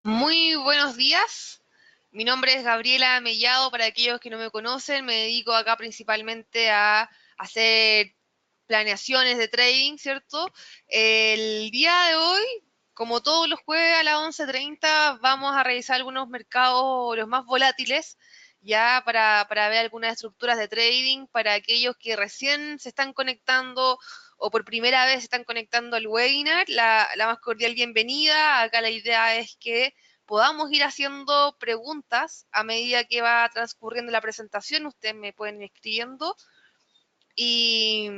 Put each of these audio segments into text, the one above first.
Muy buenos días. Mi nombre es Gabriela Mellado. Para aquellos que no me conocen, me dedico acá principalmente a hacer planeaciones de trading, ¿cierto? El día de hoy, como todos los jueves a las 11:30, vamos a revisar algunos mercados, los más volátiles, ya para ver algunas estructuras de trading, para aquellos que recién se están conectando o por primera vez se están conectando al webinar, la más cordial bienvenida. Acá la idea es que podamos ir haciendo preguntas a medida que va transcurriendo la presentación. Ustedes me pueden ir escribiendo y,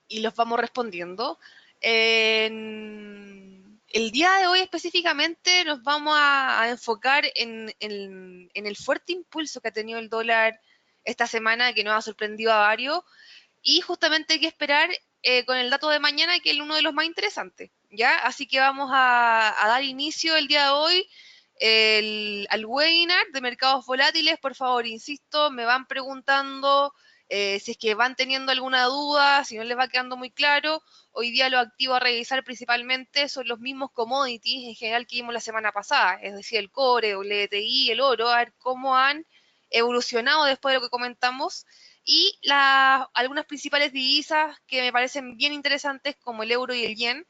y los vamos respondiendo. El día de hoy específicamente nos vamos a enfocar en el fuerte impulso que ha tenido el dólar esta semana, que nos ha sorprendido a varios, y justamente hay que esperar con el dato de mañana, que es uno de los más interesantes, ¿ya? Así que vamos a dar inicio el día de hoy al webinar de mercados volátiles. Por favor, insisto, me van preguntando si es que van teniendo alguna duda, si no les va quedando muy claro. Hoy día lo activo a revisar principalmente son los mismos commodities en general que vimos la semana pasada, es decir, el cobre, el WTI, el oro, a ver cómo han evolucionado después de lo que comentamos, y algunas principales divisas que me parecen bien interesantes, como el euro y el yen.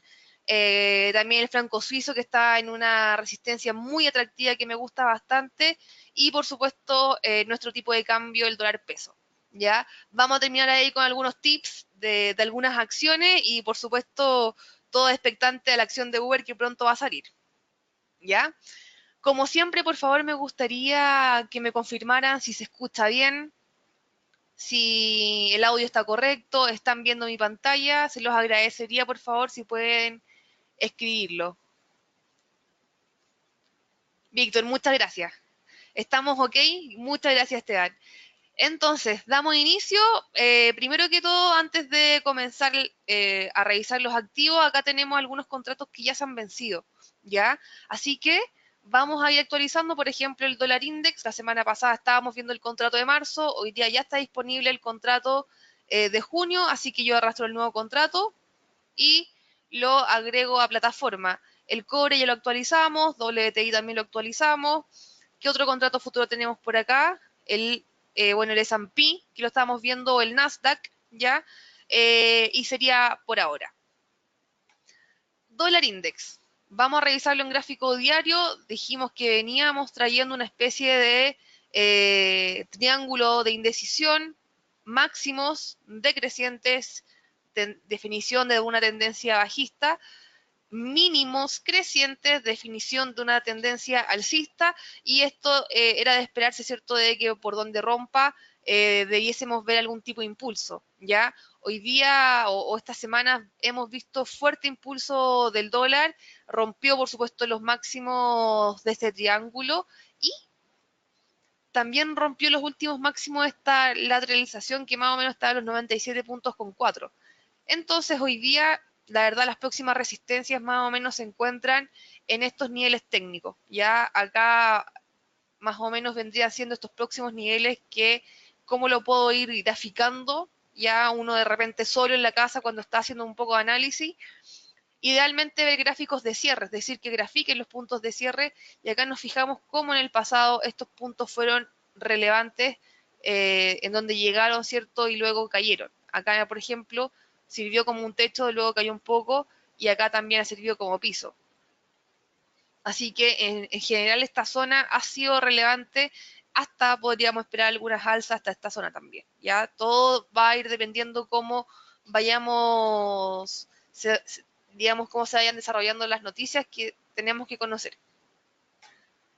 También el franco suizo, que está en una resistencia muy atractiva que me gusta bastante, y por supuesto nuestro tipo de cambio, el dólar peso. ¿Ya? Vamos a terminar ahí con algunos tips de algunas acciones, y por supuesto todo expectante a la acción de Uber que pronto va a salir. ¿Ya? Como siempre, por favor, me gustaría que me confirmaran si se escucha bien, si el audio está correcto, están viendo mi pantalla. Se los agradecería, por favor, si pueden escribirlo. Víctor, muchas gracias. ¿Estamos ok? Muchas gracias, Esteban. Entonces, damos inicio. Primero que todo, antes de comenzar a revisar los activos, acá tenemos algunos contratos que ya se han vencido, ¿ya? Así que vamos a ir actualizando. Por ejemplo, el dólar index. La semana pasada estábamos viendo el contrato de marzo, hoy día ya está disponible el contrato de junio, así que yo arrastro el nuevo contrato y lo agrego a plataforma. El cobre ya lo actualizamos, WTI también lo actualizamos. ¿Qué otro contrato futuro tenemos por acá? El S&P, que lo estamos viendo, el Nasdaq, ¿ya? Y sería por ahora. Dólar Index. Vamos a revisarlo en gráfico diario. Dijimos que veníamos trayendo una especie de triángulo de indecisión, máximos decrecientes, definición de una tendencia bajista, mínimos crecientes, definición de una tendencia alcista, y esto era de esperarse, ¿cierto?, de que por donde rompa debiésemos ver algún tipo de impulso, ¿ya? Hoy día o esta semana hemos visto fuerte impulso del dólar, rompió por supuesto los máximos de este triángulo y también rompió los últimos máximos de esta lateralización que más o menos estaba en los 97 puntos con 4. Entonces hoy día, la verdad, las próximas resistencias más o menos se encuentran en estos niveles técnicos. Ya acá más o menos vendría siendo estos próximos niveles que, ¿cómo lo puedo ir graficando? Ya uno de repente solo en la casa cuando está haciendo un poco de análisis. Idealmente ver gráficos de cierre, es decir, que grafiquen los puntos de cierre, y acá nos fijamos cómo en el pasado estos puntos fueron relevantes, en donde llegaron, ¿cierto? Y luego cayeron. Acá, por ejemplo, sirvió como un techo, luego cayó un poco, y acá también ha servido como piso. Así que en general esta zona ha sido relevante, hasta podríamos esperar algunas alzas hasta esta zona también. Ya todo va a ir dependiendo cómo vayamos, digamos, cómo se vayan desarrollando las noticias que tenemos que conocer.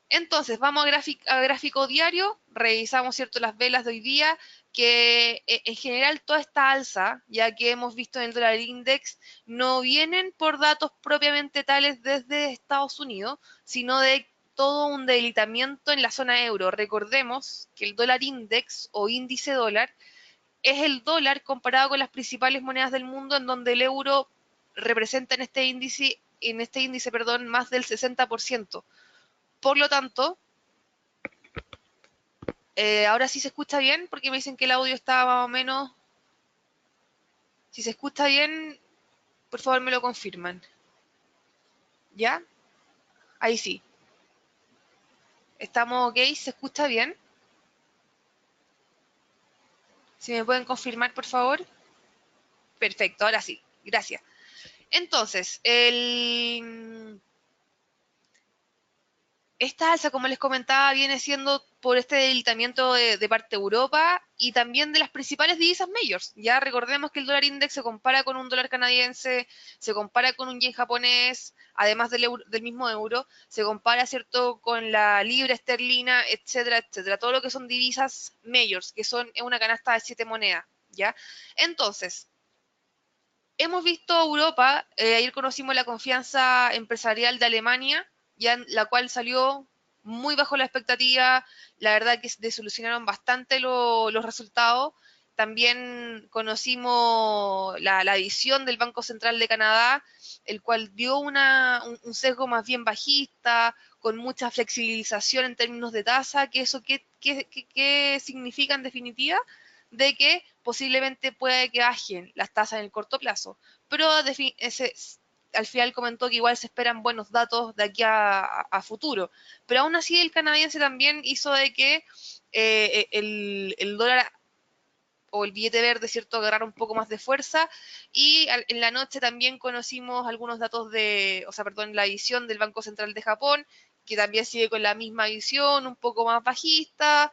Entonces, vamos a gráfico diario, revisamos, ¿cierto?, las velas de hoy día, que en general toda esta alza, ya que hemos visto en el dólar index, no vienen por datos propiamente tales desde Estados Unidos, sino de todo un debilitamiento en la zona euro. Recordemos que el dólar index o índice dólar es el dólar comparado con las principales monedas del mundo, en donde el euro representa en este índice, perdón, más del 60%. Por lo tanto, ahora sí se escucha bien, porque me dicen que el audio está más o menos. Si se escucha bien, por favor me lo confirman. ¿Ya? Ahí sí. ¿Estamos ok? ¿Se escucha bien? Si me pueden confirmar, por favor. Perfecto, ahora sí. Gracias. Entonces, esta alza, como les comentaba, viene siendo por este debilitamiento de parte de Europa y también de las principales divisas majors. Ya recordemos que el dólar index se compara con un dólar canadiense, se compara con un yen japonés, además del mismo euro, se compara, ¿cierto?, con la libra esterlina, etcétera, etcétera. Todo lo que son divisas majors, que son una canasta de 7 monedas, ¿ya? Entonces, hemos visto a Europa, ayer conocimos la confianza empresarial de Alemania, ya la cual salió muy bajo la expectativa, la verdad que desilusionaron bastante los resultados. También conocimos la visión del Banco Central de Canadá, el cual dio un sesgo más bien bajista, con mucha flexibilización en términos de tasa, que eso qué significa en definitiva, de que posiblemente puede que bajen las tasas en el corto plazo, pero al final comentó que igual se esperan buenos datos de aquí a futuro. Pero aún así el canadiense también hizo de que el dólar o el billete verde, ¿cierto?, agarrar un poco más de fuerza. Y en la noche también conocimos algunos datos la visión del Banco Central de Japón, que también sigue con la misma visión, un poco más bajista,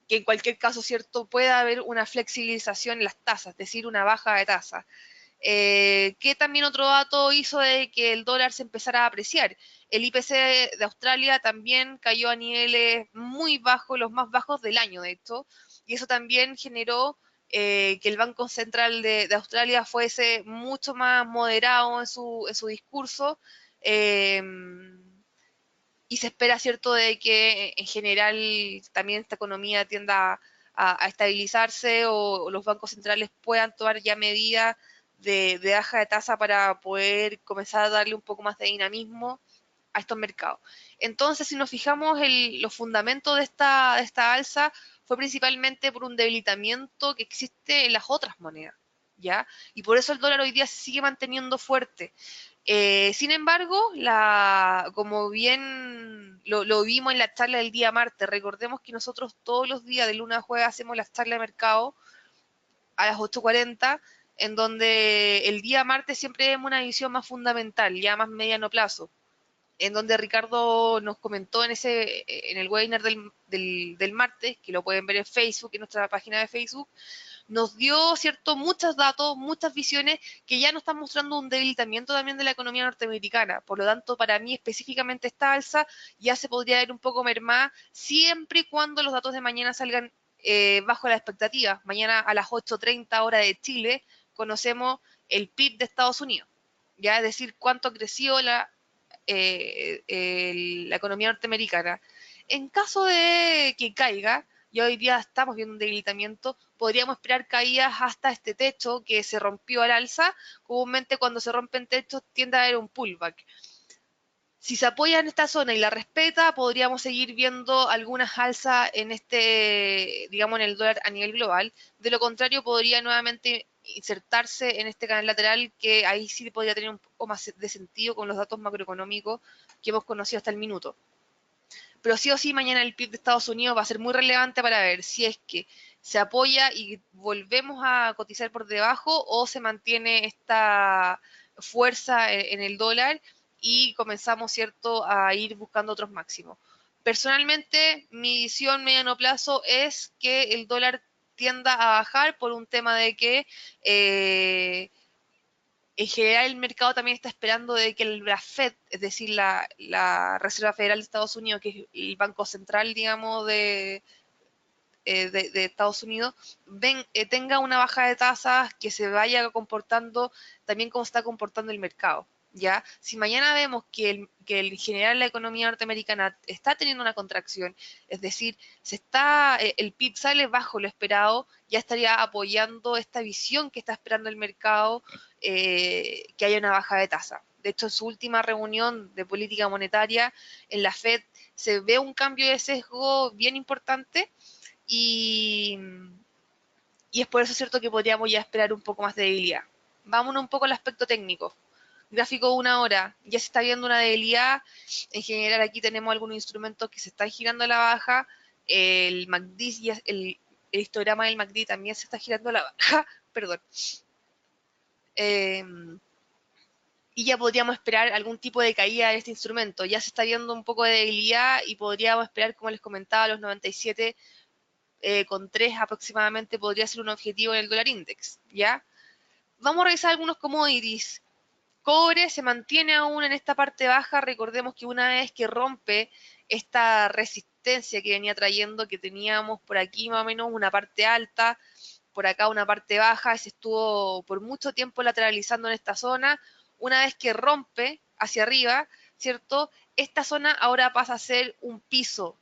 que en cualquier caso, ¿cierto?, pueda haber una flexibilización en las tasas, es decir, una baja de tasas. Que también otro dato hizo de que el dólar se empezara a apreciar. El IPC de Australia también cayó a niveles muy bajos, los más bajos del año, de hecho, y eso también generó que el Banco Central de Australia fuese mucho más moderado en su discurso. Eh, y se espera, ¿cierto?, de que en general también esta economía tienda a estabilizarse o los bancos centrales puedan tomar ya medidas de baja de tasa para poder comenzar a darle un poco más de dinamismo a estos mercados. Entonces, si nos fijamos, los fundamentos de esta alza fue principalmente por un debilitamiento que existe en las otras monedas, ¿ya? Y por eso el dólar hoy día se sigue manteniendo fuerte. Sin embargo, como bien lo vimos en la charla del día martes, recordemos que nosotros todos los días de lunes a jueves hacemos la charla de mercado a las 8:40, en donde el día martes siempre vemos una visión más fundamental, ya más mediano plazo, en donde Ricardo nos comentó en el webinar del martes, que lo pueden ver en Facebook, en nuestra página de Facebook, nos dio, ¿cierto?, muchos datos, muchas visiones que ya nos están mostrando un debilitamiento también de la economía norteamericana. Por lo tanto, para mí específicamente esta alza ya se podría ver un poco mermada siempre y cuando los datos de mañana salgan bajo la expectativa. Mañana a las 8:30 hora de Chile conocemos el PIB de Estados Unidos, ya es decir, cuánto creció la economía norteamericana. En caso de que caiga, y hoy día estamos viendo un debilitamiento, podríamos esperar caídas hasta este techo que se rompió al alza. Comúnmente cuando se rompen techos tiende a haber un pullback. Si se apoya en esta zona y la respeta, podríamos seguir viendo algunas alzas en digamos, en el dólar a nivel global. De lo contrario, podría nuevamente insertarse en este canal lateral, que ahí sí podría tener un poco más de sentido con los datos macroeconómicos que hemos conocido hasta el minuto. Pero sí o sí, mañana el PIB de Estados Unidos va a ser muy relevante para ver si es que se apoya y volvemos a cotizar por debajo o se mantiene esta fuerza en el dólar y comenzamos, ¿cierto?, a ir buscando otros máximos. Personalmente, mi visión mediano plazo es que el dólar tienda a bajar por un tema de que en general el mercado también está esperando de que la Fed, es decir, la Reserva Federal de Estados Unidos, que es el banco central, digamos, de Estados Unidos, tenga una baja de tasas que se vaya comportando también como está comportando el mercado. ¿Ya? Si mañana vemos que en general la economía norteamericana está teniendo una contracción, es decir, el PIB sale bajo lo esperado, ya estaría apoyando esta visión que está esperando el mercado, que haya una baja de tasa. De hecho, en su última reunión de política monetaria en la Fed se ve un cambio de sesgo bien importante y, y es por eso cierto que podríamos ya esperar un poco más de debilidad. Vámonos un poco al aspecto técnico. Gráfico de una hora, ya se está viendo una debilidad. En general aquí tenemos algunos instrumentos que se están girando a la baja. El MACD, el histograma del MACD también se está girando a la baja. Perdón. Eh, y ya podríamos esperar algún tipo de caída de este instrumento. Ya se está viendo un poco de debilidad y podríamos esperar, como les comentaba, los 97 con 3 aproximadamente podría ser un objetivo en el dólar index, ¿ya? Vamos a revisar algunos commodities. Cobre se mantiene aún en esta parte baja. Recordemos que una vez que rompe esta resistencia que venía trayendo, que teníamos por aquí más o menos una parte alta, por acá una parte baja, se estuvo por mucho tiempo lateralizando en esta zona. Una vez que rompe hacia arriba, ¿cierto? Esta zona ahora pasa a ser un piso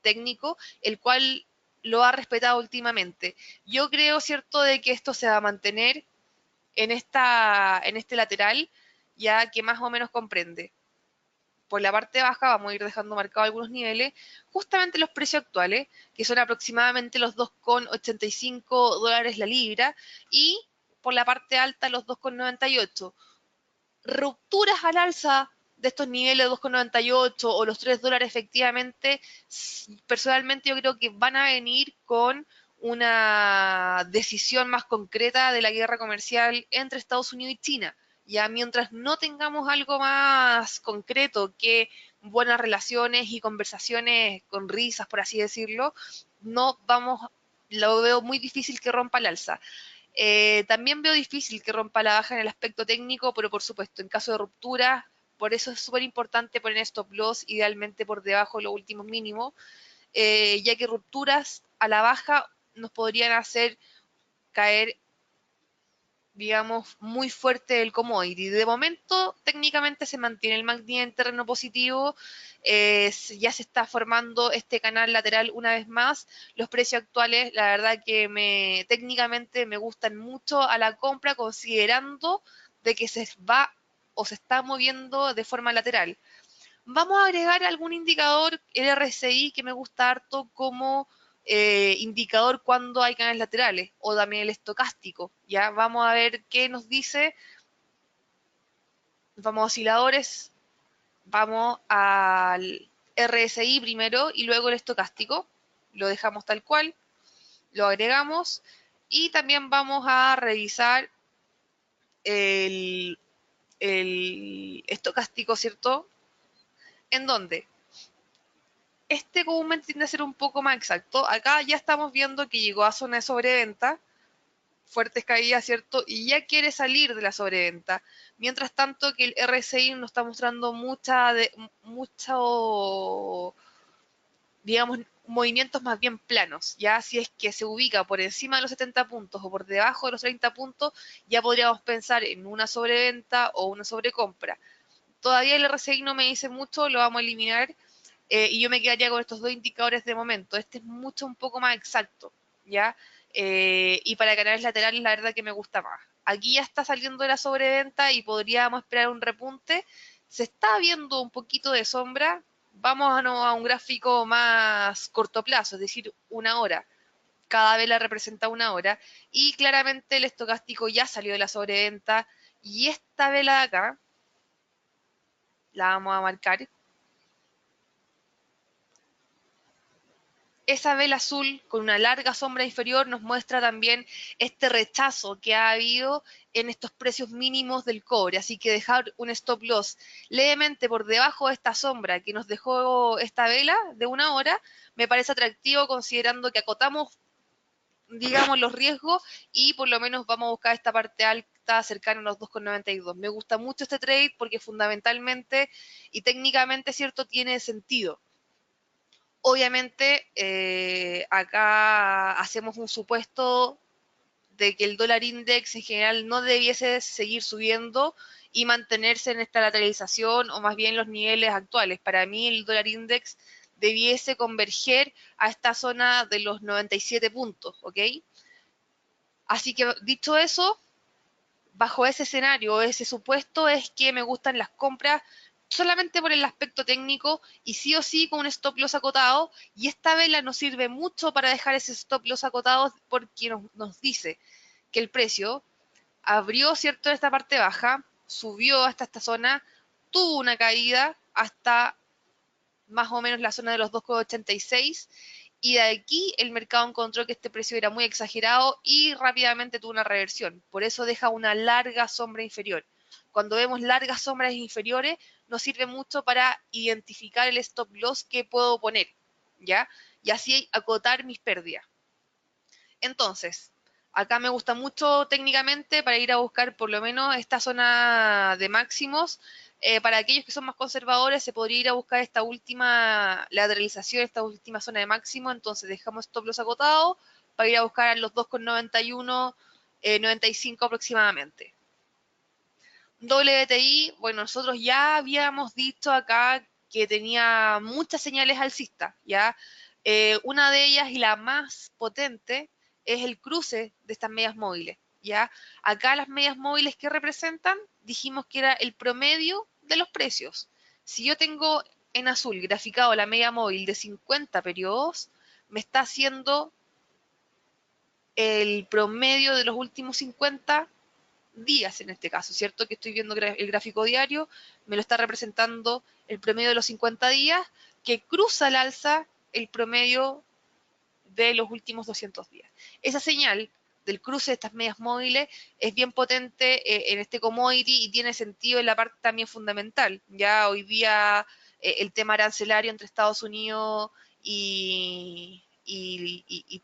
técnico, el cual lo ha respetado últimamente. Yo creo, ¿cierto?, de que esto se va a mantener en este lateral, ya que más o menos comprende. Por la parte baja vamos a ir dejando marcados algunos niveles, justamente los precios actuales, que son aproximadamente los 2,85 dólares la libra, y por la parte alta los 2,98. Rupturas al alza de estos niveles de 2,98 o los 3 dólares efectivamente, personalmente yo creo que van a venir con una decisión más concreta de la guerra comercial entre Estados Unidos y China. Ya mientras no tengamos algo más concreto que buenas relaciones y conversaciones con risas, por así decirlo, no vamos, lo veo muy difícil que rompa el alza. También veo difícil que rompa la baja en el aspecto técnico, pero por supuesto, en caso de ruptura, por eso es súper importante poner stop loss, idealmente por debajo de los últimos mínimos, ya que rupturas a la baja nos podrían hacer caer, digamos, muy fuerte el commodity. De momento, técnicamente se mantiene el MACD en terreno positivo, ya se está formando este canal lateral una vez más. Los precios actuales, la verdad que técnicamente me gustan mucho a la compra, considerando de que se va o se está moviendo de forma lateral. Vamos a agregar algún indicador, el RSI, que me gusta harto como indicador cuando hay canales laterales, o también el estocástico. Ya vamos a ver qué nos dice. Vamos a osciladores, vamos al RSI primero y luego el estocástico. Lo dejamos tal cual, lo agregamos y también vamos a revisar el, el estocástico, ¿cierto? ¿En dónde? Este comúnmente tiende a ser un poco más exacto. Acá ya estamos viendo que llegó a zona de sobreventa, fuertes caídas, ¿cierto? Y ya quiere salir de la sobreventa. Mientras tanto que el RSI nos está mostrando mucho, digamos, movimientos más bien planos. Ya si es que se ubica por encima de los 70 puntos o por debajo de los 30 puntos, ya podríamos pensar en una sobreventa o una sobrecompra. Todavía el RSI no me dice mucho, lo vamos a eliminar. Y yo me quedaría con estos dos indicadores de momento. Este es mucho un poco más exacto, ¿ya? Y para canales laterales la verdad que me gusta más. Aquí ya está saliendo de la sobreventa y podríamos esperar un repunte. Se está viendo un poquito de sombra. Vamos a un gráfico más corto plazo, es decir, una hora. Cada vela representa una hora. Y claramente el estocástico ya salió de la sobreventa. Y esta vela de acá, la vamos a marcar. Esa vela azul con una larga sombra inferior nos muestra también este rechazo que ha habido en estos precios mínimos del cobre. Así que dejar un stop loss levemente por debajo de esta sombra que nos dejó esta vela de una hora me parece atractivo considerando que acotamos, digamos, los riesgos y por lo menos vamos a buscar esta parte alta cercana a los 2,92. Me gusta mucho este trade porque fundamentalmente y técnicamente, cierto, tiene sentido. Obviamente, acá hacemos un supuesto de que el dólar index en general no debiese seguir subiendo y mantenerse en esta lateralización o más bien los niveles actuales. Para mí el dólar index debiese converger a esta zona de los 97 puntos, ¿ok? Así que dicho eso, bajo ese escenario, ese supuesto, es que me gustan las compras solamente por el aspecto técnico y sí o sí con un stop loss acotado. Y esta vela nos sirve mucho para dejar ese stop loss acotado porque nos dice que el precio abrió, ¿cierto?, esta parte baja, subió hasta esta zona, tuvo una caída hasta más o menos la zona de los 2,86 y de aquí el mercado encontró que este precio era muy exagerado y rápidamente tuvo una reversión. Por eso deja una larga sombra inferior. Cuando vemos largas sombras inferiores, nos sirve mucho para identificar el stop loss que puedo poner, ¿ya? Y así acotar mis pérdidas. Entonces, acá me gusta mucho técnicamente para ir a buscar por lo menos esta zona de máximos. Para aquellos que son más conservadores, se podría ir a buscar esta última lateralización, esta última zona de máximo. Entonces, dejamos stop loss acotado para ir a buscar los 2,91, 95 aproximadamente. WTI, bueno, nosotros ya habíamos dicho acá que tenía muchas señales alcistas, ¿ya? Una de ellas y la más potente es el cruce de estas medias móviles, ¿ya? Acá las medias móviles que representan, dijimos que era el promedio de los precios. Si yo tengo en azul graficado la media móvil de 50 periodos, me está haciendo el promedio de los últimos 50 días en este caso, ¿cierto? Que estoy viendo el gráfico diario, me lo está representando el promedio de los 50 días, que cruza al alza el promedio de los últimos 200 días. Esa señal del cruce de estas medias móviles es bien potente en este commodity y tiene sentido en la parte también fundamental. Ya hoy día el tema arancelario entre Estados Unidos y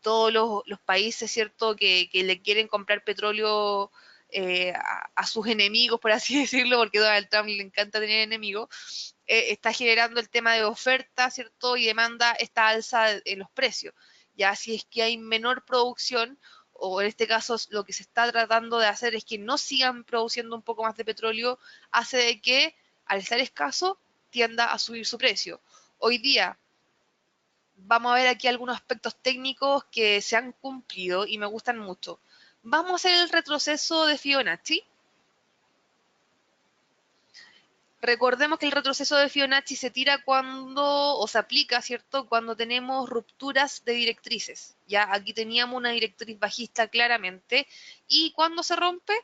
todos los países, ¿cierto?, que le quieren comprar petróleo a sus enemigos, por así decirlo, porque a Donald Trump le encanta tener enemigos, está generando el tema de oferta, ¿cierto?, y demanda esta alza en los precios. Ya si es que hay menor producción, o en este caso lo que se está tratando de hacer es que no sigan produciendo un poco más de petróleo, hace de que, al estar escaso, tienda a subir su precio. Hoy día, vamos a ver aquí algunos aspectos técnicos que se han cumplido y me gustan mucho. Vamos a hacer el retroceso de Fibonacci. Recordemos que el retroceso de Fibonacci se tira cuando, o se aplica, ¿cierto?, cuando tenemos rupturas de directrices. Ya aquí teníamos una directriz bajista claramente, y cuando se rompe,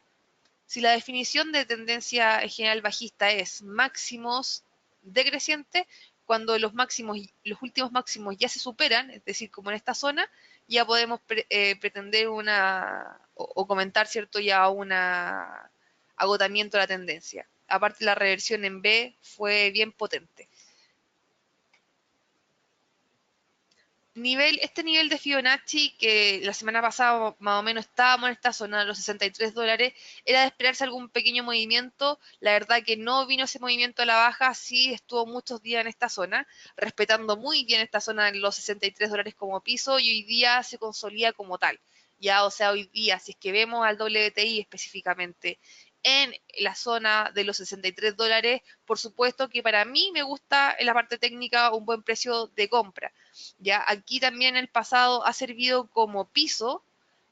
si la definición de tendencia general bajista es máximos decrecientes, cuando los máximos, los últimos máximos ya se superan, es decir, como en esta zona, ya podemos pretender o comentar, ¿cierto?, ya un agotamiento de la tendencia. Aparte, la reversión en B fue bien potente. Este nivel de Fibonacci, que la semana pasada más o menos estábamos en esta zona de los $63, era de esperarse algún pequeño movimiento. La verdad que no vino ese movimiento a la baja, sí estuvo muchos días en esta zona, respetando muy bien esta zona de los $63 como piso, y hoy día se consolida como tal. Ya, o sea, hoy día, si es que vemos al WTI específicamente en la zona de los $63, por supuesto que para mí me gusta en la parte técnica un buen precio de compra. Ya aquí también el pasado ha servido como piso,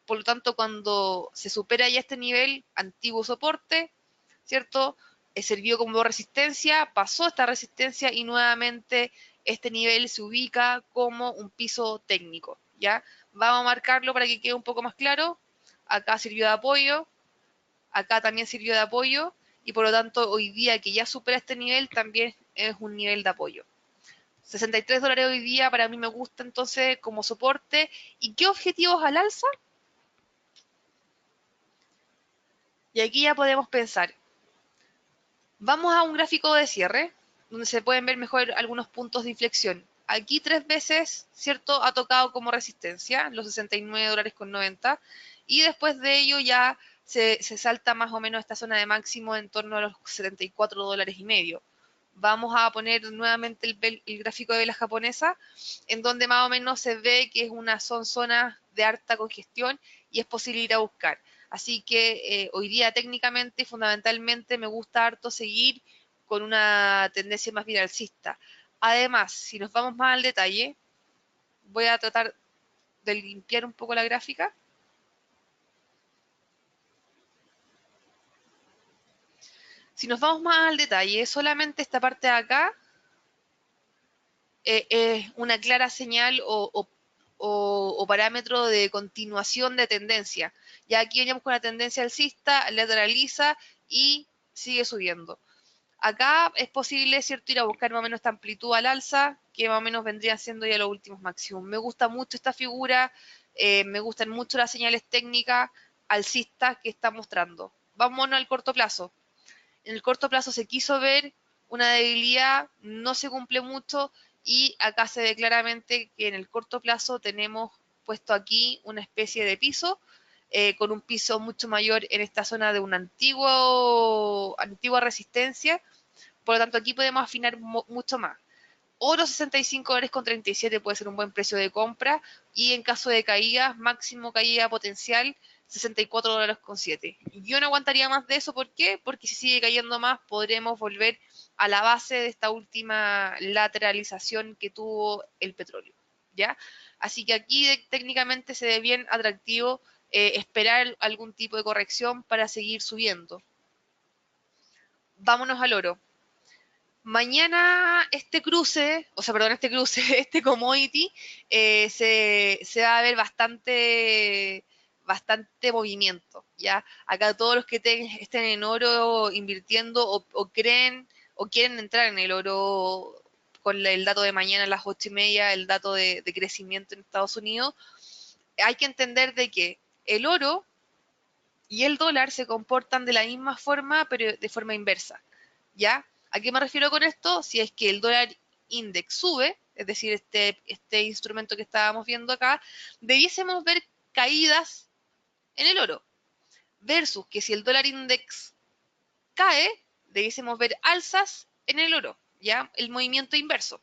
por lo tanto cuando se supera ya este nivel, antiguo soporte, ¿cierto? Sirvió como resistencia, pasó esta resistencia y nuevamente este nivel se ubica como un piso técnico, ¿ya? Vamos a marcarlo para que quede un poco más claro. Acá sirvió de apoyo, acá también sirvió de apoyo, y por lo tanto hoy día que ya supera este nivel también es un nivel de apoyo. $63 hoy día para mí me gusta entonces como soporte. ¿Y qué objetivos al alza? Y aquí ya podemos pensar. Vamos a un gráfico de cierre, donde se pueden ver mejor algunos puntos de inflexión. Aquí 3 veces, ¿cierto?, ha tocado como resistencia los $69,90, y después de ello ya se salta más o menos esta zona de máximo en torno a los $74,50. Vamos a poner nuevamente el gráfico de vela japonesa, en donde más o menos se ve que son zonas de alta congestión y es posible ir a buscar. Así que hoy día técnicamente y fundamentalmente me gusta harto seguir con una tendencia más bien alcista. Además, si nos vamos más al detalle, voy a tratar de limpiar un poco la gráfica. Si nos vamos más al detalle, solamente esta parte de acá es una clara señal o parámetro de continuación de tendencia. Ya aquí veníamos con la tendencia alcista, lateraliza y sigue subiendo. Acá es posible, ¿cierto?, ir a buscar más o menos esta amplitud al alza, que más o menos vendrían siendo ya los últimos máximos. Me gusta mucho esta figura, me gustan mucho las señales técnicas alcistas que está mostrando. Vámonos al corto plazo. En el corto plazo se quiso ver una debilidad, no se cumple mucho y acá se ve claramente que en el corto plazo tenemos puesto aquí una especie de piso, con un piso mucho mayor en esta zona de una antigua resistencia. Por lo tanto, aquí podemos afinar mucho más. Oro $65,37 puede ser un buen precio de compra y en caso de caídas, máximo caída potencial $64,07. Yo no aguantaría más de eso, ¿por qué? Porque si sigue cayendo más podremos volver a la base de esta última lateralización que tuvo el petróleo, ¿ya? Así que aquí técnicamente se ve bien atractivo esperar algún tipo de corrección para seguir subiendo. Vámonos al oro. Mañana este commodity, se va a ver bastante movimiento, ¿ya? Acá todos los que estén en oro invirtiendo o creen o quieren entrar en el oro con el dato de mañana a las 8:30, el dato de crecimiento en Estados Unidos, hay que entender de que el oro y el dólar se comportan de la misma forma, pero de forma inversa, ¿ya? ¿A qué me refiero con esto? Si es que el dólar index sube, es decir, este instrumento que estábamos viendo acá, debiésemos ver caídas en el oro, versus que si el dólar index cae, debiésemos ver alzas en el oro, ¿ya? El movimiento inverso.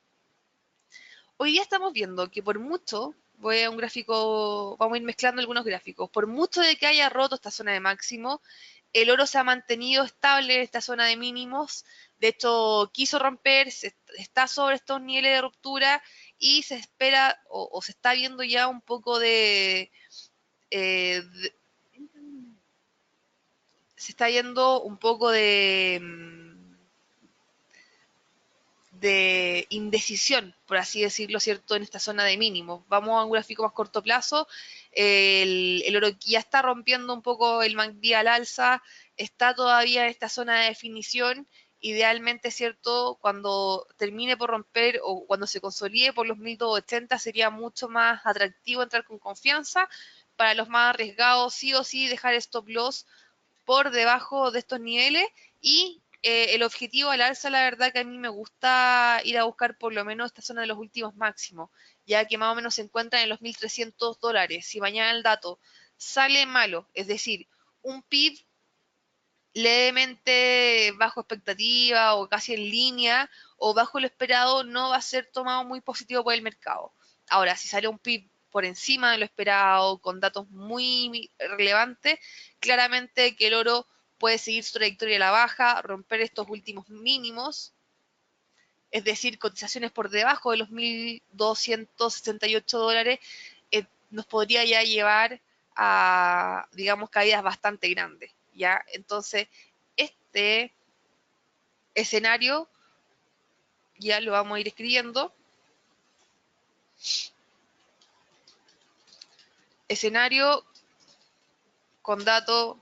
Hoy día estamos viendo que por mucho, voy a un gráfico, vamos a ir mezclando algunos gráficos, por mucho de que haya roto esta zona de máximo, el oro se ha mantenido estable en esta zona de mínimos. De hecho, quiso romper, está sobre estos niveles de ruptura y se espera o se está viendo ya un poco eh, de se está yendo un poco de indecisión, por así decirlo, ¿cierto?, en esta zona de mínimos. Vamos a un gráfico más corto plazo. El oro ya está rompiendo un poco el MACD al alza, está todavía en esta zona de definición. Idealmente, ¿cierto?, cuando termine por romper o cuando se consolide por los 1280 sería mucho más atractivo entrar con confianza. Para los más arriesgados, sí o sí, dejar stop loss por debajo de estos niveles y el objetivo al alza, la verdad que a mí me gusta ir a buscar por lo menos esta zona de los últimos máximos, ya que más o menos se encuentran en los $1,300. Si mañana el dato sale malo, es decir, un PIB levemente bajo expectativa o casi en línea o bajo lo esperado, no va a ser tomado muy positivo por el mercado. Ahora, si sale un PIB por encima de lo esperado, con datos muy relevantes, claramente que el oro puede seguir su trayectoria a la baja, romper estos últimos mínimos, es decir, cotizaciones por debajo de los $1,268, nos podría ya llevar a, digamos, caídas bastante grandes, ¿ya? Entonces, este escenario ya lo vamos a ir escribiendo. Escenario con dato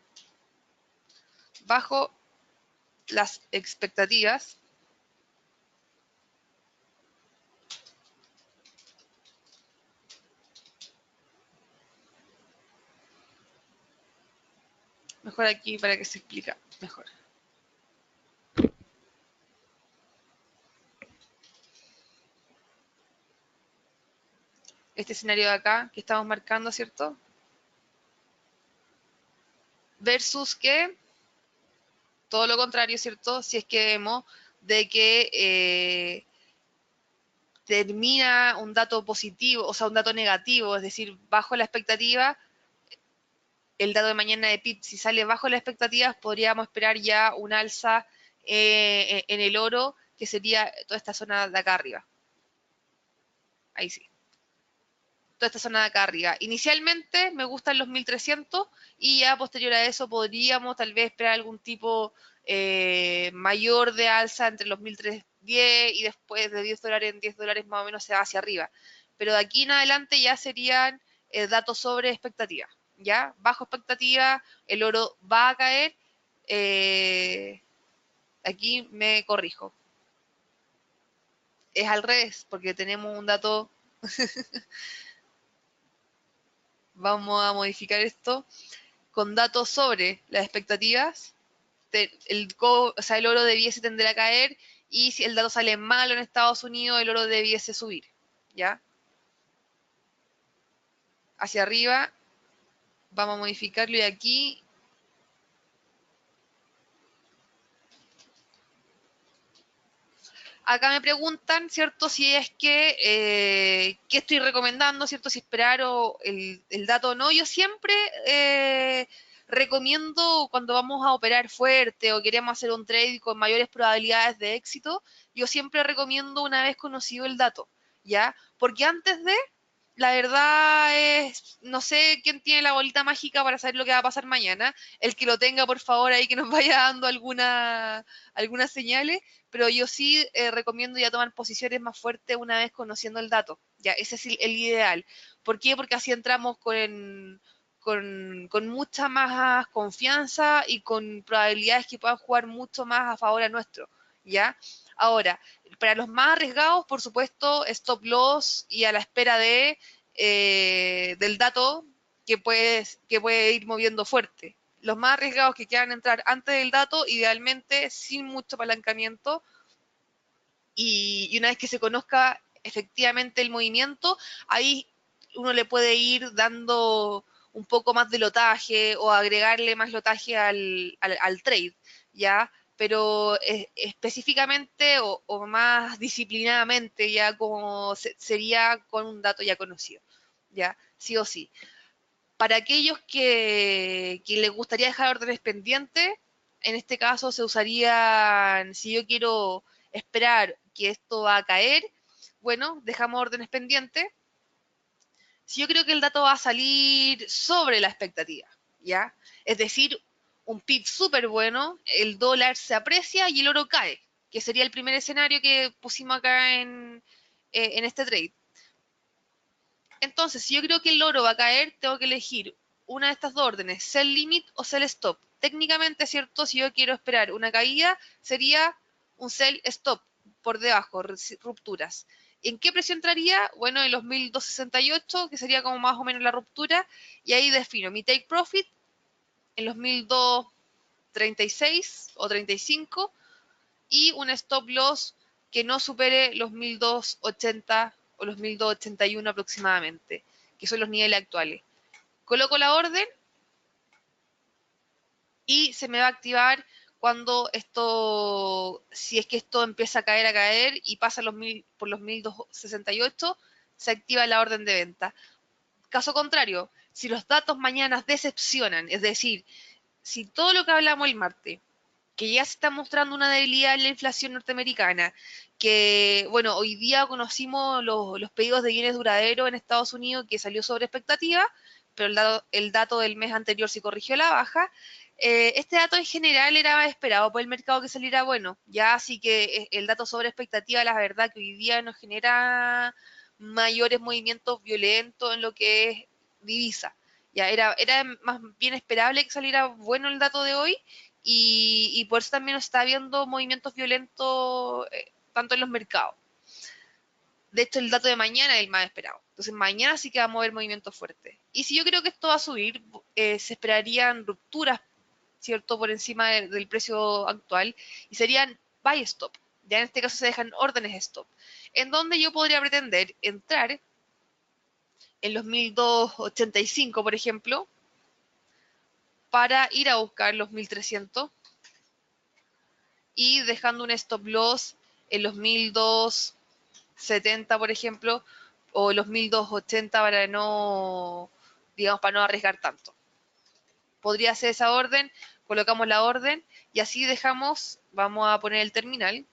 bajo las expectativas. Mejor aquí para que se explique mejor. Este escenario de acá que estamos marcando, ¿cierto? Versus que todo lo contrario, ¿cierto? Si es que vemos de que termina un dato positivo, o sea, un dato negativo, es decir, bajo la expectativa, el dato de mañana de PIB, si sale bajo las expectativas, podríamos esperar ya un alza en el oro, que sería toda esta zona de acá arriba. Ahí sí. Toda esta zona de acá arriba. Inicialmente me gustan los 1.300 y ya posterior a eso podríamos tal vez esperar algún tipo mayor de alza entre los 1.310 y después de $10 en $10 más o menos se va hacia arriba. Pero de aquí en adelante ya serían datos sobre expectativa. ¿Ya? Bajo expectativa, el oro va a caer. aquí me corrijo. Es al revés, porque tenemos un dato. Vamos a modificar esto con datos sobre las expectativas. El oro debiese tender a caer, y si el dato sale malo en Estados Unidos, el oro debiese subir. ¿Ya? Hacia arriba, vamos a modificarlo, y aquí acá me preguntan, ¿cierto? Si es que, ¿qué estoy recomendando, ¿cierto? Si esperar el dato o no. Yo siempre recomiendo, cuando vamos a operar fuerte o queremos hacer un trade con mayores probabilidades de éxito, yo siempre recomiendo una vez conocido el dato, ¿ya? Porque antes de, la verdad es, no sé quién tiene la bolita mágica para saber lo que va a pasar mañana. El que lo tenga, por favor, ahí que nos vaya dando algunas señales, pero yo sí recomiendo ya tomar posiciones más fuertes una vez conociendo el dato. Ya, ese es el ideal. ¿Por qué? Porque así entramos con mucha más confianza y con probabilidades que puedan jugar mucho más a favor a nuestro. ¿Ya? Ahora, para los más arriesgados, por supuesto, stop loss y a la espera del dato que puede ir moviendo fuerte. Los más arriesgados que quieran entrar antes del dato, idealmente sin mucho apalancamiento, y una vez que se conozca efectivamente el movimiento, ahí uno le puede ir dando un poco más de lotaje o agregarle más lotaje al trade, ¿ya? Pero específicamente o más disciplinadamente, ya como sería con un dato ya conocido, ¿ya? Sí o sí. Para aquellos que les gustaría dejar órdenes pendientes, en este caso se usarían, si yo quiero esperar que esto va a caer, bueno, dejamos órdenes pendientes. Si yo creo que el dato va a salir sobre la expectativa, ¿ya? Es decir, un pip súper bueno, el dólar se aprecia y el oro cae, que sería el primer escenario que pusimos acá en este trade. Entonces, si yo creo que el oro va a caer, tengo que elegir una de estas dos órdenes, sell limit o sell stop. Técnicamente, ¿cierto? Si yo quiero esperar una caída, sería un sell stop por debajo, rupturas. ¿En qué precio entraría? Bueno, en los 1268, que sería como más o menos la ruptura, y ahí defino mi take profit en los 1236 o 35, y un stop loss que no supere los 1280 o los 1281 aproximadamente, que son los niveles actuales. Coloco la orden y se me va a activar cuando esto, si es que esto empieza a caer y pasa por los 1268, se activa la orden de venta. Caso contrario, si los datos mañana decepcionan, es decir, si todo lo que hablamos el martes, que ya se está mostrando una debilidad en la inflación norteamericana, que, bueno, hoy día conocimos los pedidos de bienes duraderos en Estados Unidos, que salió sobre expectativa, pero el dato del mes anterior se corrigió a la baja. Este dato en general era esperado por el mercado que saliera bueno, ya, así que el dato sobre expectativa, la verdad que hoy día nos genera mayores movimientos violentos en lo que es divisa. Ya era más bien esperable que saliera bueno el dato de hoy, y por eso también está habiendo movimientos violentos tanto en los mercados. De hecho, el dato de mañana es el más esperado. Entonces, mañana sí que va a mover movimientos fuertes. Y si yo creo que esto va a subir, se esperarían rupturas, ¿cierto?, por encima del precio actual, y serían buy stop. Ya en este caso se dejan órdenes stop, en donde yo podría pretender entrar en los 1285, por ejemplo, para ir a buscar los 1300 y dejando un stop loss en los 1270, por ejemplo, o los 1280 para no, digamos, para no arriesgar tanto. Podría ser esa orden, colocamos la orden y así dejamos, vamos a poner el terminal.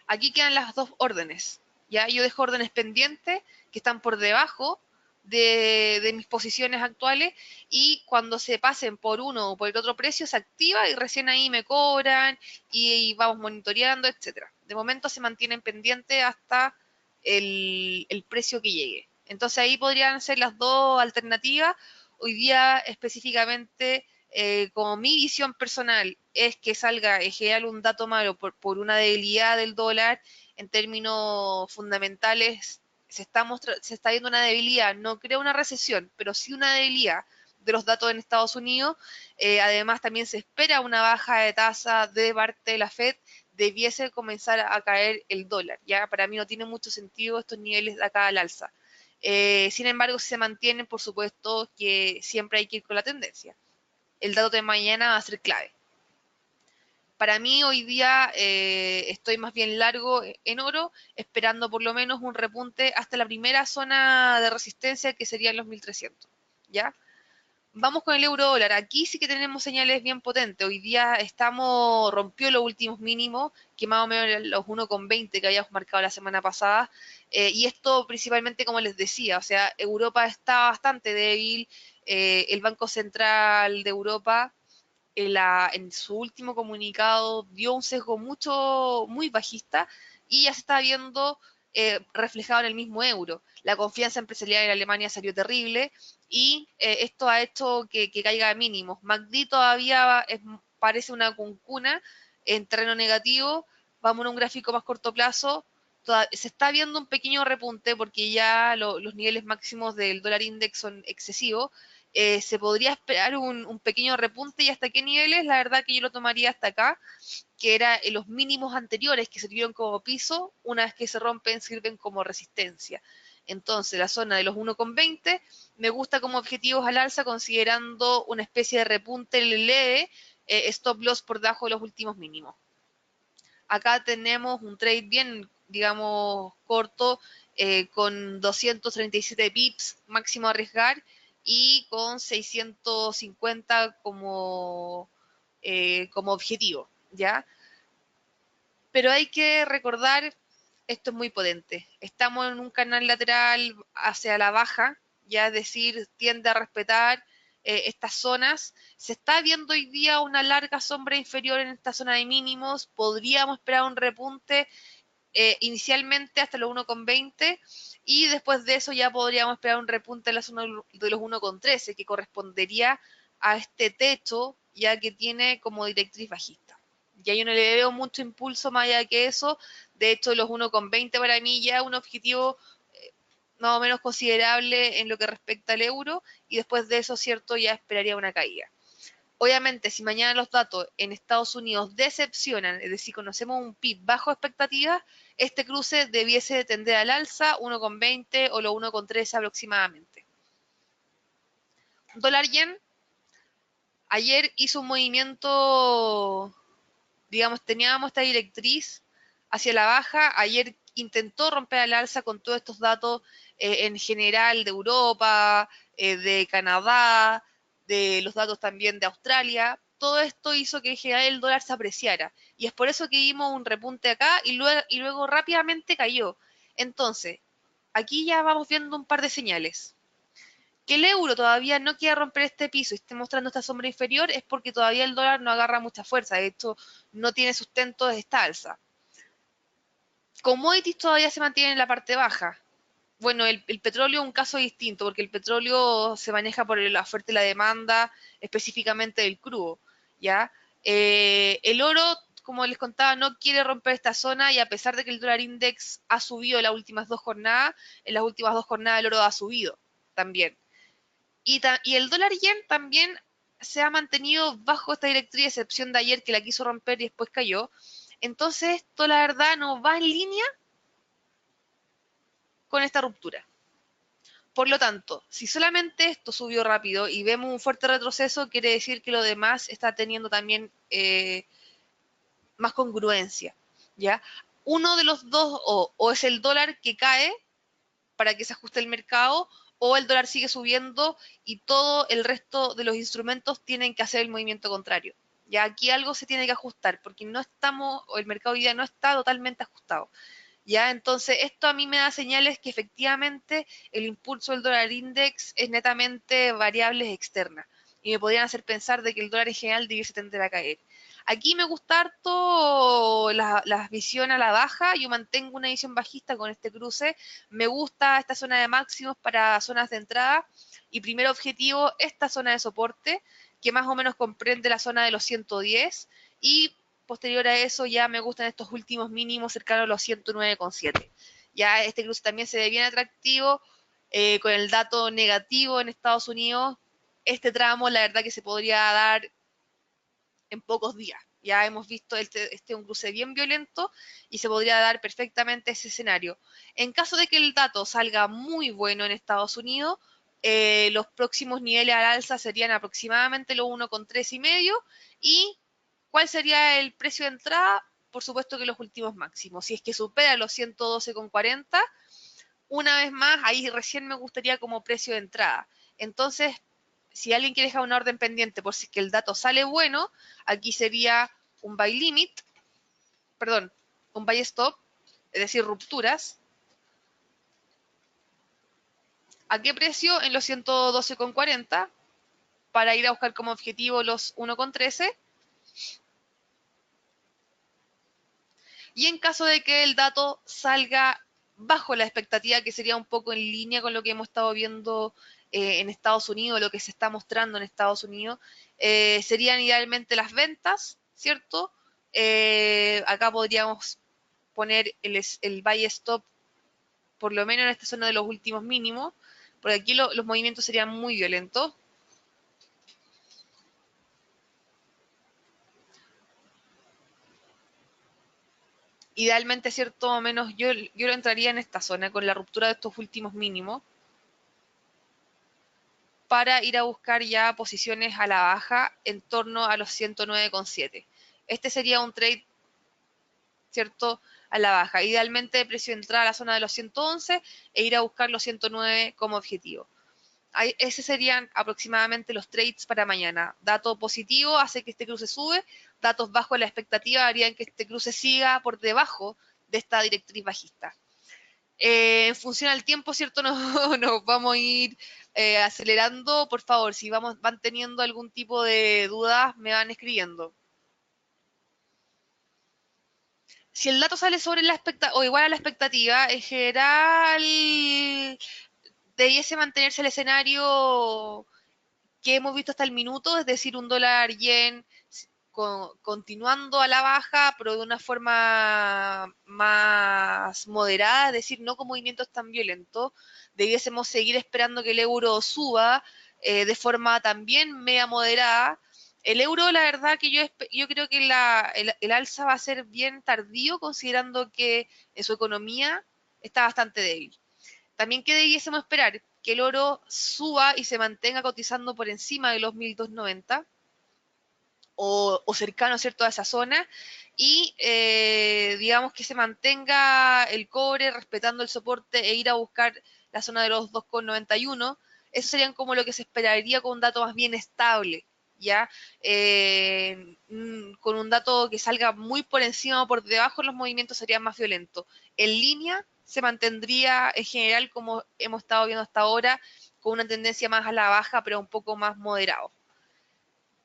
Aquí quedan las dos órdenes, ¿ya? Yo dejo órdenes pendientes que están por debajo de mis posiciones actuales, y cuando se pasen por uno o por el otro precio se activa y recién ahí me cobran y vamos monitoreando, etcétera. De momento se mantienen pendientes hasta el precio que llegue. Entonces ahí podrían ser las dos alternativas, hoy día específicamente, como mi visión personal es que salga en general un dato malo por una debilidad del dólar, en términos fundamentales se está viendo una debilidad, no creo una recesión, pero sí una debilidad de los datos en Estados Unidos. Además, también se espera una baja de tasa de parte de la Fed, debiese comenzar a caer el dólar. Ya para mí no tiene mucho sentido estos niveles de acá al alza. Sin embargo, si se mantienen, por supuesto que siempre hay que ir con la tendencia. El dato de mañana va a ser clave. Para mí hoy día estoy más bien largo en oro, esperando por lo menos un repunte hasta la primera zona de resistencia, que serían los 1300. ¿Ya? Vamos con el euro dólar. Aquí sí que tenemos señales bien potentes. Hoy día rompió los últimos mínimos, que más o menos los 1,20 que habíamos marcado la semana pasada. Y esto principalmente, como les decía, o sea, Europa está bastante débil. El Banco Central de Europa en su último comunicado dio un sesgo muy bajista y ya se está viendo reflejado en el mismo euro. La confianza empresarial en Alemania salió terrible y esto ha hecho que caiga a mínimos. MACD todavía parece una cuncuna en terreno negativo. Vamos a un gráfico más corto plazo. Se está viendo un pequeño repunte porque ya los niveles máximos del dólar index son excesivos. Se podría esperar un pequeño repunte. ¿Y hasta qué niveles? La verdad que yo lo tomaría hasta acá, que era en los mínimos anteriores que sirvieron como piso, una vez que se rompen sirven como resistencia. Entonces la zona de los 1,20 me gusta como objetivos al alza, considerando una especie de repunte leve, stop loss por debajo de los últimos mínimos. Acá tenemos un trade bien, digamos, corto, con 237 pips máximo a arriesgar y con 650 como objetivo, ¿ya? Pero hay que recordar, esto es muy potente. Estamos en un canal lateral hacia la baja, ya es decir, tiende a respetar estas zonas. Se está viendo hoy día una larga sombra inferior en esta zona de mínimos. Podríamos esperar un repunte inicialmente hasta los 1,20 y después de eso ya podríamos esperar un repunte en la zona de los 1,13, que correspondería a este techo ya que tiene como directriz bajista. Ya yo no le veo mucho impulso más allá que eso. De hecho, los 1,20 para mí ya es un objetivo más o menos considerable en lo que respecta al euro, y después de eso, cierto, ya esperaría una caída. Obviamente, si mañana los datos en Estados Unidos decepcionan, es decir, conocemos un PIB bajo expectativas, este cruce debiese tender al alza, 1,20 o los 1,13 aproximadamente. Dólar yen, ayer hizo un movimiento, digamos, teníamos esta directriz hacia la baja. Ayer intentó romper al alza con todos estos datos en general de Europa, de Canadá, de los datos también de Australia. Todo esto hizo que en general el dólar se apreciara. Y es por eso que vimos un repunte acá y luego rápidamente cayó. Entonces, aquí ya vamos viendo un par de señales. Que el euro todavía no quiera romper este piso y esté mostrando esta sombra inferior es porque todavía el dólar no agarra mucha fuerza. De hecho, no tiene sustento de esta alza. Commodities todavía se mantienen en la parte baja. Bueno, el petróleo es un caso distinto, porque el petróleo se maneja por la oferta y la demanda, específicamente del crudo, ¿ya? El oro, como les contaba, no quiere romper esta zona, y a pesar de que el dólar index ha subido en las últimas 2 jornadas, en las últimas 2 jornadas el oro ha subido también. Y el dólar yen también se ha mantenido bajo esta directriz, excepción de ayer que la quiso romper y después cayó. Entonces, esto la verdad no va en línea con esta ruptura. Por lo tanto, si solamente esto subió rápido y vemos un fuerte retroceso, quiere decir que lo demás está teniendo también más congruencia, ¿ya? Uno de los dos, o es el dólar que cae para que se ajuste el mercado, o el dólar sigue subiendo y todo el resto de los instrumentos tienen que hacer el movimiento contrario. Ya aquí algo se tiene que ajustar, porque no estamos, o el mercado hoy día no está totalmente ajustado. ¿Ya? Entonces, esto a mí me da señales que efectivamente el impulso del dólar index es netamente variables externas y me podrían hacer pensar de que el dólar en general debiese tender a caer. Aquí me gusta harto la visión a la baja, yo mantengo una visión bajista con este cruce, me gusta esta zona de máximos para zonas de entrada y primer objetivo esta zona de soporte que más o menos comprende la zona de los 110 y posterior a eso ya me gustan estos últimos mínimos cercanos a los 109,7. Ya este cruce también se ve bien atractivo con el dato negativo en Estados Unidos. Este tramo la verdad que se podría dar en pocos días. Ya hemos visto este un cruce bien violento y se podría dar perfectamente ese escenario. En caso de que el dato salga muy bueno en Estados Unidos, los próximos niveles al alza serían aproximadamente los 1,3 y medio. ¿Y cuál sería el precio de entrada? Por supuesto que los últimos máximos. Si es que supera los 112,40, una vez más, ahí recién me gustaría como precio de entrada. Entonces, si alguien quiere dejar una orden pendiente por si es que el dato sale bueno, aquí sería un buy limit, perdón, un buy stop, es decir, rupturas. ¿A qué precio? En los 112,40 para ir a buscar como objetivo los 1,13. Y en caso de que el dato salga bajo la expectativa, que sería un poco en línea con lo que hemos estado viendo en Estados Unidos, lo que se está mostrando en Estados Unidos, serían idealmente las ventas, ¿cierto? Acá podríamos poner el buy stop por lo menos en esta zona de los últimos mínimos, porque aquí los movimientos serían muy violentos. Idealmente, cierto, o menos yo lo entraría en esta zona con la ruptura de estos últimos mínimos para ir a buscar ya posiciones a la baja en torno a los 109,7. Este sería un trade, ¿cierto?, a la baja. Idealmente, precio de entrada a la zona de los 111 e ir a buscar los 109 como objetivo. Esos serían aproximadamente los trades para mañana. Dato positivo hace que este cruce sube, datos bajos la expectativa harían que este cruce siga por debajo de esta directriz bajista. En función al tiempo, ¿cierto? Nos vamos a ir acelerando. Por favor, si van teniendo algún tipo de dudas, me van escribiendo. Si el dato sale sobre la expectativa o igual a la expectativa, en general debiese mantenerse el escenario que hemos visto hasta el minuto, es decir, un dólar yen continuando a la baja, pero de una forma más moderada, es decir, no con movimientos tan violentos. Debiésemos seguir esperando que el euro suba de forma también media moderada. El euro, la verdad que yo creo que el alza va a ser bien tardío, considerando que en su economía está bastante débil. También que debiésemos esperar que el oro suba y se mantenga cotizando por encima de los 1.290 o cercano, ¿cierto?, a esa zona y digamos que se mantenga el cobre respetando el soporte e ir a buscar la zona de los 2,91. Eso serían como lo que se esperaría con un dato más bien estable, ¿ya? Con un dato que salga muy por encima o por debajo, los movimientos serían más violentos. En línea se mantendría en general como hemos estado viendo hasta ahora, con una tendencia más a la baja, pero un poco más moderado.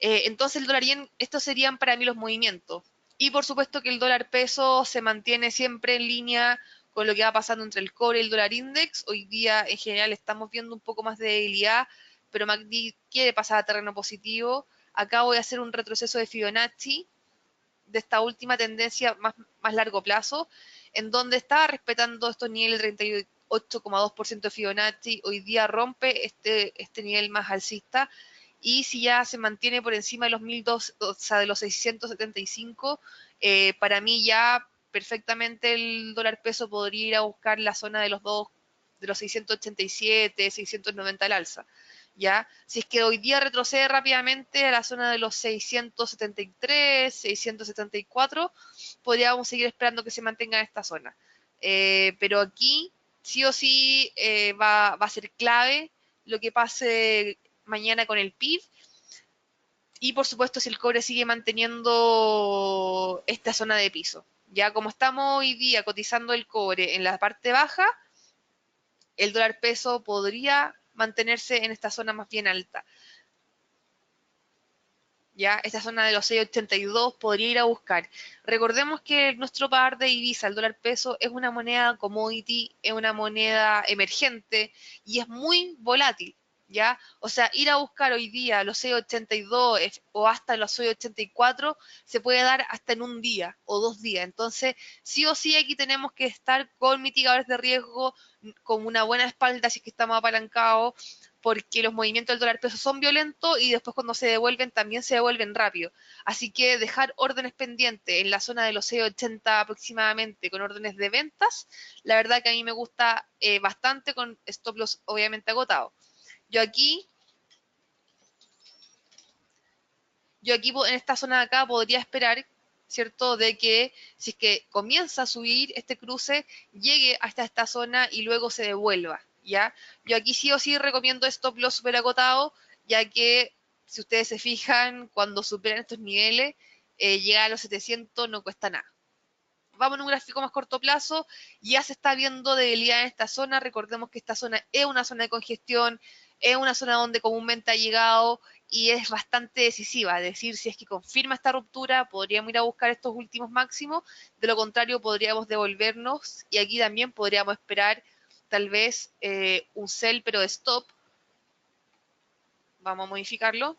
Entonces el dólar yen, estos serían para mí los movimientos. Y por supuesto que el dólar peso se mantiene siempre en línea con lo que va pasando entre el cobre y el dólar index. Hoy día en general estamos viendo un poco más de debilidad, pero MACD quiere pasar a terreno positivo. Acá voy a hacer un retroceso de Fibonacci de esta última tendencia más largo plazo, en donde estaba respetando estos niveles de 38,2% de Fibonacci. Hoy día rompe este nivel más alcista y si ya se mantiene por encima de los 1.200, o sea, de los 675, para mí ya perfectamente el dólar peso podría ir a buscar la zona de los 687, 690 al alza. ¿Ya? Si es que hoy día retrocede rápidamente a la zona de los 673, 674, podríamos seguir esperando que se mantenga en esta zona. Pero aquí sí o sí va a ser clave lo que pase mañana con el PIB y por supuesto si el cobre sigue manteniendo esta zona de piso. Ya como estamos hoy día cotizando el cobre en la parte baja, el dólar peso podría mantenerse en esta zona más bien alta. ¿ya? Esta zona de los 6,82 podría ir a buscar. Recordemos que nuestro par de divisa, el dólar peso, es una moneda commodity, es una moneda emergente y es muy volátil, ¿ya? O sea, ir a buscar hoy día los 6,82 o hasta los 6,84 se puede dar hasta en un día o 2 días. Entonces, sí o sí aquí tenemos que estar con mitigadores de riesgo, con una buena espalda si es que estamos apalancados, porque los movimientos del dólar peso son violentos y después cuando se devuelven también se devuelven rápido. Así que dejar órdenes pendientes en la zona de los 6,80 aproximadamente con órdenes de ventas, la verdad que a mí me gusta bastante con stop loss obviamente agotado. Yo aquí, en esta zona de acá podría esperar, ¿cierto? De que si es que comienza a subir este cruce, llegue hasta esta zona y luego se devuelva, ¿ya? Yo aquí sí o sí recomiendo stop loss super agotado, ya que si ustedes se fijan, cuando superan estos niveles, llegar a los 700 no cuesta nada. Vamos en un gráfico más corto plazo, ya se está viendo debilidad en esta zona. Recordemos que esta zona es una zona de congestión, es una zona donde comúnmente ha llegado y es bastante decisiva. Es decir, si es que confirma esta ruptura, podríamos ir a buscar estos últimos máximos. De lo contrario, podríamos devolvernos y aquí también podríamos esperar tal vez un sell, pero de stop. Vamos a modificarlo.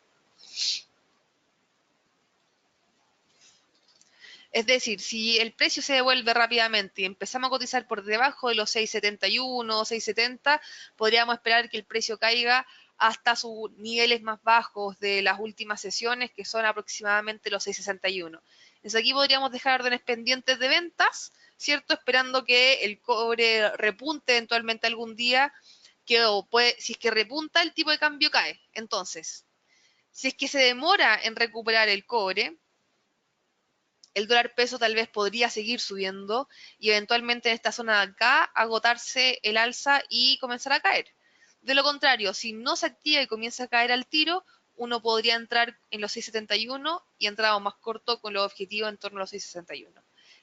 Es decir, si el precio se devuelve rápidamente y empezamos a cotizar por debajo de los 6,71 o 6,70, podríamos esperar que el precio caiga hasta sus niveles más bajos de las últimas sesiones, que son aproximadamente los 6,61. Entonces aquí podríamos dejar órdenes pendientes de ventas, ¿cierto? Esperando que el cobre repunte eventualmente algún día, que si es que repunta, el tipo de cambio cae. Entonces, si es que se demora en recuperar el cobre, el dólar peso tal vez podría seguir subiendo y eventualmente en esta zona de acá agotarse el alza y comenzar a caer. De lo contrario, si no se activa y comienza a caer al tiro, uno podría entrar en los 6,71 y entramos más corto con los objetivos en torno a los 6,61. O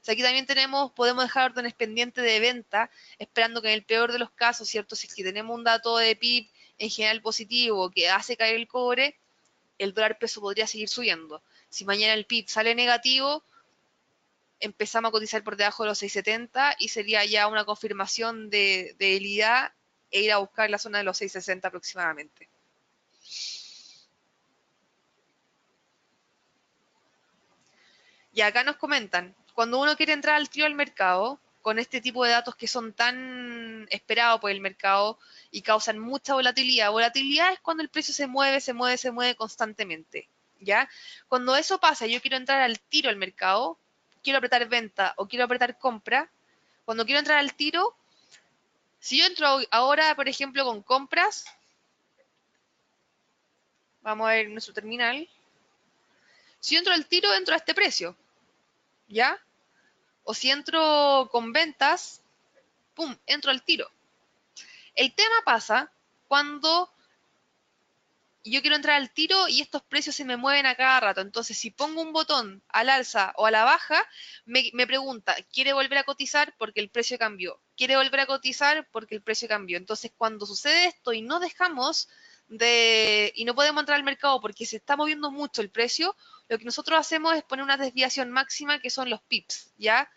sea, aquí también podemos dejar órdenes pendientes de venta, esperando que en el peor de los casos, ¿cierto? Si es que tenemos un dato de PIB en general positivo que hace caer el cobre, el dólar peso podría seguir subiendo. Si mañana el PIB sale negativo, empezamos a cotizar por debajo de los 6,70 y sería ya una confirmación de debilidad e ir a buscar la zona de los 6,60 aproximadamente. Y acá nos comentan, cuando uno quiere entrar al tiro al mercado, con este tipo de datos que son tan esperados por el mercado y causan mucha volatilidad. Volatilidad es cuando el precio se mueve, se mueve, se mueve constantemente, ¿ya? Cuando eso pasa, yo quiero entrar al tiro al mercado, quiero apretar venta o quiero apretar compra, cuando quiero entrar al tiro, si yo entro ahora, por ejemplo, con compras, vamos a ver nuestro terminal. Si yo entro al tiro, entro a este precio, ¿ya? O si entro con ventas, ¡pum!, entro al tiro. El tema pasa cuando yo quiero entrar al tiro y estos precios se me mueven a cada rato. Entonces, si pongo un botón al alza o a la baja, me pregunta, ¿quiere volver a cotizar? Porque el precio cambió. ¿Quiere volver a cotizar? Porque el precio cambió. Entonces, cuando sucede esto y no dejamos y no podemos entrar al mercado porque se está moviendo mucho el precio, lo que nosotros hacemos es poner una desviación máxima que son los pips, ¿ya?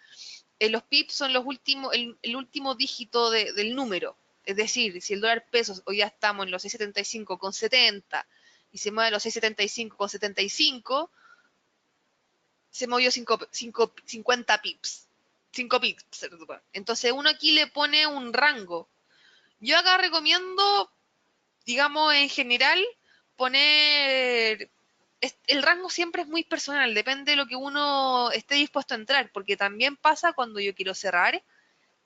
Los pips son el último dígito del número. Es decir, si el dólar peso hoy ya estamos en los 6,75,70 y se mueve a los 6,75,75, se movió 50 pips. 5 pips. Entonces uno aquí le pone un rango. Yo acá recomiendo, digamos, en general, poner el rango siempre es muy personal, depende de lo que uno esté dispuesto a entrar, porque también pasa cuando yo quiero cerrar,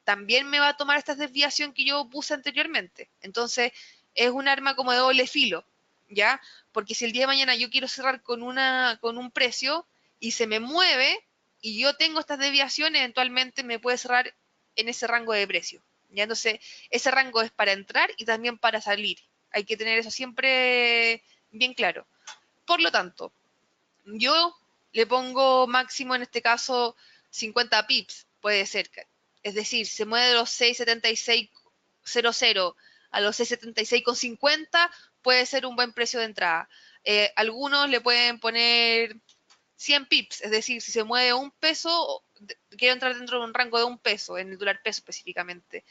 también me va a tomar esta desviación que yo puse anteriormente. Entonces, es un arma como de doble filo, ¿ya? Porque si el día de mañana yo quiero cerrar con un precio y se me mueve y yo tengo estas desviaciones, eventualmente me puede cerrar en ese rango de precio, ¿ya? Entonces, ese rango es para entrar y también para salir. Hay que tener eso siempre bien claro. Por lo tanto, yo le pongo máximo en este caso 50 pips, puede ser. Es decir, se mueve de los 6,7600 a los 6,76,50, puede ser un buen precio de entrada. Algunos le pueden poner 100 pips, es decir, si se mueve un peso, quiero entrar dentro de un rango de un peso, en el dólar peso específicamente.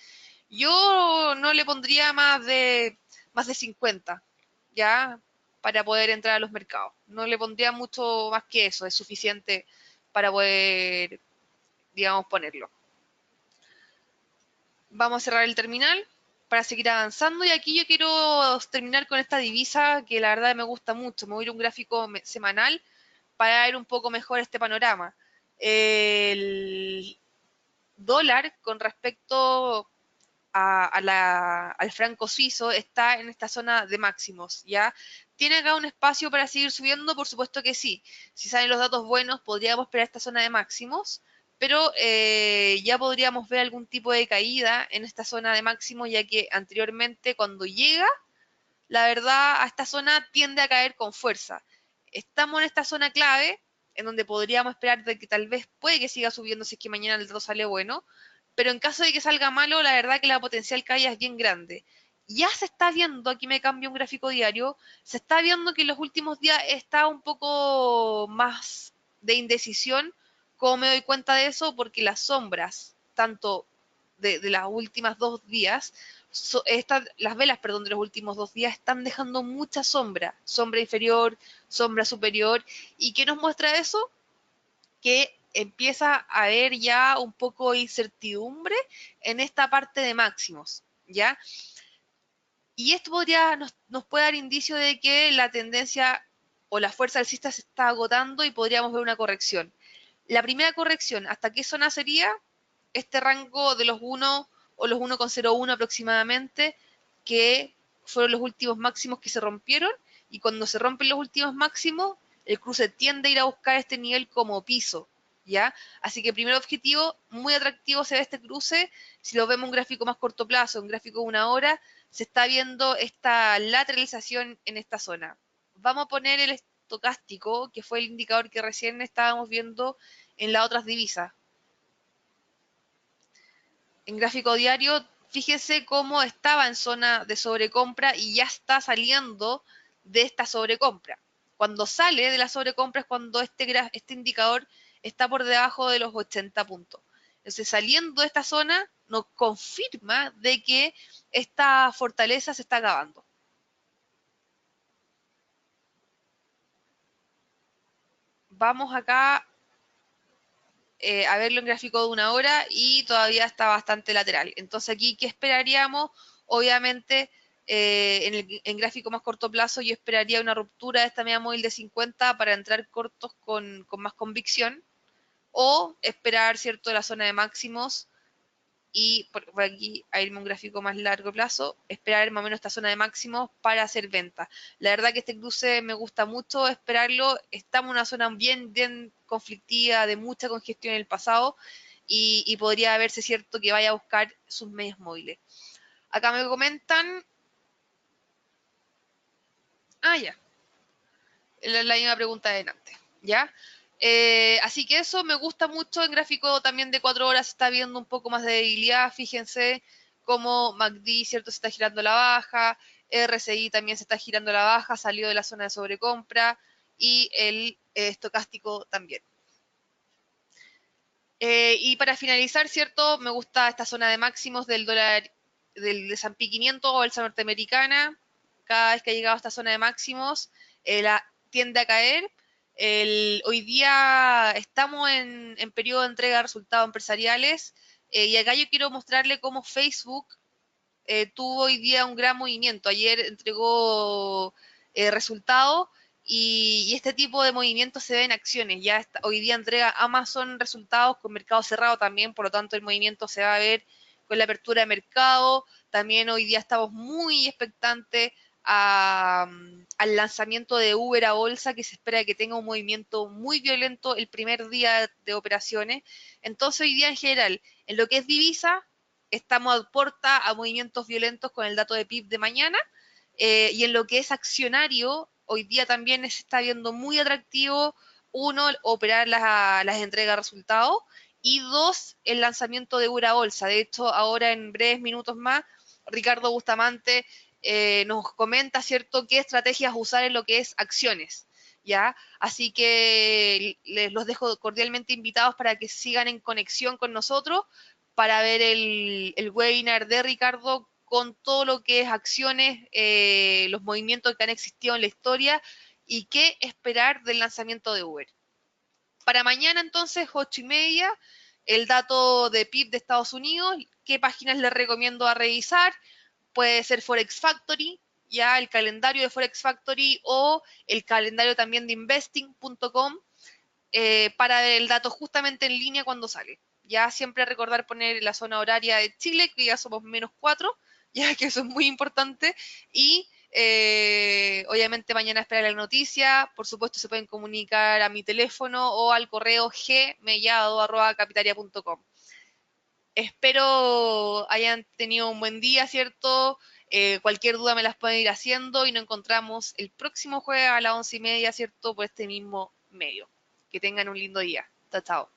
Yo no le pondría más de 50, ¿ya? Para poder entrar a los mercados. No le pondría mucho más que eso, es suficiente para poder, digamos, ponerlo. Vamos a cerrar el terminal para seguir avanzando y aquí yo quiero terminar con esta divisa que la verdad me gusta mucho. Me voy a ir a un gráfico semanal para ver un poco mejor este panorama. El dólar con respecto al franco suizo está en esta zona de máximos, ¿ya? ¿Tiene acá un espacio para seguir subiendo? Por supuesto que sí. Si salen los datos buenos, podríamos esperar esta zona de máximos, pero ya podríamos ver algún tipo de caída en esta zona de máximos, ya que anteriormente cuando llega, la verdad, a esta zona tiende a caer con fuerza. Estamos en esta zona clave, en donde podríamos esperar de que tal vez puede que siga subiendo si es que mañana el dato sale bueno, pero en caso de que salga malo, la verdad que la potencial caída es bien grande. Ya se está viendo, aquí me cambio un gráfico diario, se está viendo que en los últimos días está un poco más de indecisión. ¿Cómo me doy cuenta de eso? Porque las sombras, tanto de las últimas 2 días, las velas, perdón, de los últimos 2 días están dejando mucha sombra, sombra inferior, sombra superior. ¿Y qué nos muestra eso? Que empieza a haber ya un poco de incertidumbre en esta parte de máximos, ¿ya? Y esto nos puede dar indicio de que la tendencia o la fuerza alcista se está agotando y podríamos ver una corrección. La primera corrección, ¿hasta qué zona sería? Este rango de los 1 o los 1,01 aproximadamente, que fueron los últimos máximos que se rompieron, y cuando se rompen los últimos máximos, el cruce tiende a ir a buscar este nivel como piso, ¿ya? Así que primer objetivo, muy atractivo se ve este cruce. Si lo vemos en un gráfico más corto plazo, un gráfico de 1 hora, se está viendo esta lateralización en esta zona. Vamos a poner el estocástico, que fue el indicador que recién estábamos viendo en las otras divisas. En gráfico diario, fíjese cómo estaba en zona de sobrecompra y ya está saliendo de esta sobrecompra. Cuando sale de la sobrecompra es cuando este indicador está por debajo de los 80 puntos. Entonces, saliendo de esta zona, nos confirma de que esta fortaleza se está acabando. Vamos acá a verlo en gráfico de 1 hora y todavía está bastante lateral. Entonces aquí, ¿qué esperaríamos? Obviamente, en gráfico más corto plazo yo esperaría una ruptura de esta media móvil de 50 para entrar cortos con más convicción, o esperar, ¿cierto?, la zona de máximos y por aquí a irme a un gráfico más largo plazo, esperar más o menos esta zona de máximos para hacer venta. La verdad que este cruce me gusta mucho esperarlo. Estamos en una zona bien, bien conflictiva, de mucha congestión en el pasado, y podría verse cierto que vaya a buscar sus medios móviles. Acá me comentan, ya, la misma pregunta de antes, ¿ya? Así que eso me gusta mucho. En gráfico también de 4 horas se está viendo un poco más de debilidad. Fíjense cómo MACD, ¿cierto?, se está girando a la baja, RSI también se está girando a la baja, salió de la zona de sobrecompra, y el estocástico también. Y para finalizar, ¿cierto?, me gusta esta zona de máximos del dólar, del S&P 500 o bolsa norteamericana. Cada vez que ha llegado a esta zona de máximos, tiende a caer. Hoy día estamos en periodo de entrega de resultados empresariales, y acá yo quiero mostrarle cómo Facebook tuvo hoy día un gran movimiento. Ayer entregó resultados, y este tipo de movimientos se ve en acciones. Ya hoy día entrega Amazon resultados con mercado cerrado también, por lo tanto el movimiento se va a ver con la apertura de mercado. También hoy día estamos muy expectantes al lanzamiento de Uber a bolsa, que se espera que tenga un movimiento muy violento el primer día de operaciones. Entonces hoy día en general, en lo que es divisa, estamos a puerta a movimientos violentos con el dato de PIB de mañana, y en lo que es accionario, hoy día también se está viendo muy atractivo, uno, operar las entregas de resultados, y dos, el lanzamiento de Ura Bolsa. De hecho, ahora en breves minutos más, Ricardo Bustamante nos comenta, ¿cierto?, qué estrategias usar en lo que es acciones, ¿ya? Así que les los dejo cordialmente invitados para que sigan en conexión con nosotros para ver el webinar de Ricardo con todo lo que es acciones, los movimientos que han existido en la historia y qué esperar del lanzamiento de Uber. Para mañana entonces, 8:30, el dato de PIB de Estados Unidos, qué páginas les recomiendo a revisar, puede ser Forex Factory, ya el calendario de Forex Factory o el calendario también de investing.com para ver el dato justamente en línea cuando sale. Ya siempre recordar poner la zona horaria de Chile, que ya somos -4, ya que eso es muy importante, y obviamente mañana esperar la noticia, por supuesto se pueden comunicar a mi teléfono o al correo gmellado@capitalia.com. Espero hayan tenido un buen día, ¿cierto? Cualquier duda me las pueden ir haciendo y nos encontramos el próximo jueves a las 11:30, ¿cierto? Por este mismo medio. Que tengan un lindo día. Chao, chao.